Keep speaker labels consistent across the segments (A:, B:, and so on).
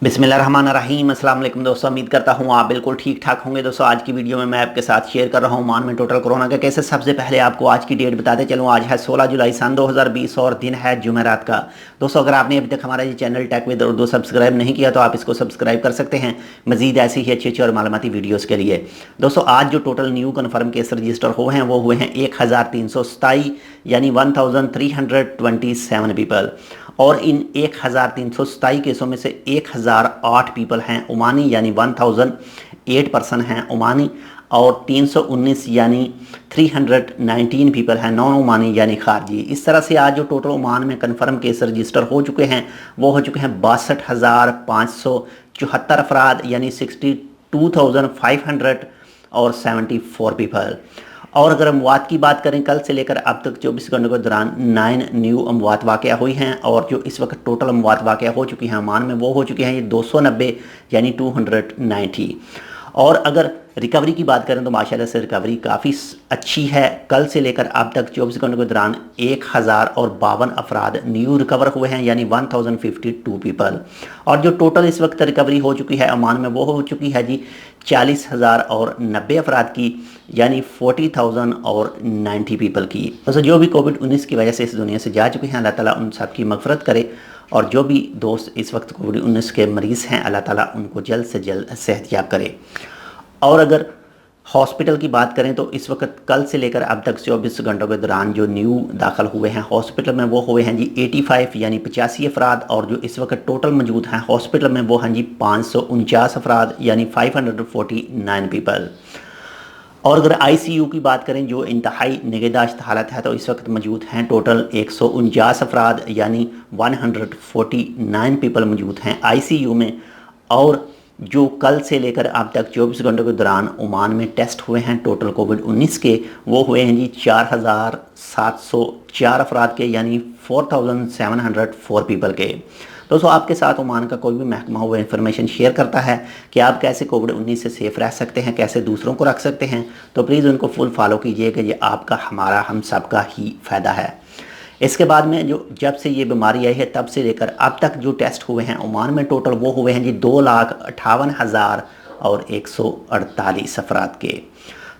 A: बिस्मिल्लाहिर्रहमानिर्रहीम। अस्सलाम वालेकुम दोस्तों, उम्मीद करता हूँ आप बिल्कुल ठीक ठाक होंगे। दोस्तों आज की वीडियो में मैं आपके साथ शेयर कर रहा हूँ ओमान में टोटल कोरोना के केसेस। सबसे पहले आपको आज की डेट बताते चलूँ, आज है 16 जुलाई सन 2020 और दिन है जुमेरात का। दोस्तों अगर आपने अभी तक हमारा ये channel tech with Urdu subscribe नहीं किया तो आप इसको सब्सक्राइब कर सकते हैं मजीद ऐसी ही अच्छी अच्छी और मालूमाती वीडियोज़ के लिए। दोस्तों आज जो total new confirm case register हुए हैं 1327 यानी 1327 पीपल। और इन 1327 केसों में से 1008 पीपल हैं ओमानी यानी 1008 पर्सन हैं ओमानी, और 319 यानी 319 पीपल हैं नॉन ओमानी यानी खारजी। इस तरह से आज जो टोटल ओमान में कन्फर्म केस रजिस्टर हो चुके हैं वो हो चुके हैं 62,574 अफराद यानी 62,574 पीपल। और अगर अमवात की बात करें, कल से लेकर अब तक 24 घंटों के दौरान 9 न्यू अमवात वाक़या हुई हैं, और जो इस वक्त टोटल अमवात वाक़या हो चुकी हैं ओमान में वो हो चुके हैं ये 290 यानी 290। और अगर रिकवरी की बात करें तो माशाल्लाह से रिकवरी काफ़ी अच्छी है। कल से लेकर अब तक 24 घंटों के दौरान 1052 अफराद न्यू रिकवर हुए हैं यानी 1052 पीपल। और जो टोटल इस वक्त रिकवरी हो चुकी है ओमान में वो हो चुकी है जी 40,090 अफराद की यानी 40,090 पीपल की। तो जो भी कोविड-19 की वजह से इस दुनिया से जा चुके हैं अल्लाह ताला उन सब की मगफरत करे, और जो भी दोस्त इस वक्त कोविड-19 के मरीज़ हैं अल्लाह ताला उनको जल्द से जल्द सेहतयाब करे। और अगर हॉस्पिटल की बात करें तो इस वक्त कल से लेकर अब तक 24 घंटों के दौरान जो न्यू दाखिल हुए हैं हॉस्पिटल में वो हुए हैं जी 85 यानी 85 अफराद, और जो इस वक्त टोटल मौजूद हैं हॉस्पिटल में वो हैं जी 549 अफराद यानी 549 पीपल। और अगर ICU की बात करें जो इंतहाई निगहदाश्त हालत है तो इस वक्त मौजूद हैं टोटल 149 अफराद यानी 149 पीपल मौजूद हैं ICU में। और जो कल से लेकर अब तक 24 घंटों के दौरान ओमान में टेस्ट हुए हैं टोटल कोविड-19 के वो हुए हैं जी 4,704 अफराद के यानी 4,704 पीपल के। दोस्तों आपके साथ ओमान का कोई भी महकमा हुआ इन्फॉर्मेशन शेयर करता है कि आप कैसे कोविड-19 से सेफ़ रह सकते हैं, कैसे दूसरों को रख सकते हैं, तो प्लीज़ उनको फुल फॉलो कीजिए कि ये आपका हमारा हम सब का ही फ़ायदा है। इसके बाद में जो जब से ये बीमारी आई है तब से लेकर अब तक जो टेस्ट हुए हैं ओमान में टोटल वो हुए हैं जी 2,58,148 अफराद के।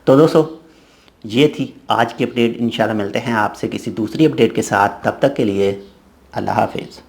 A: तो दोस्तों ये थी आज की अपडेट। इंशाल्लाह मिलते हैं आपसे किसी दूसरी अपडेट के साथ, तब तक के लिए अल्लाह हाफिज़।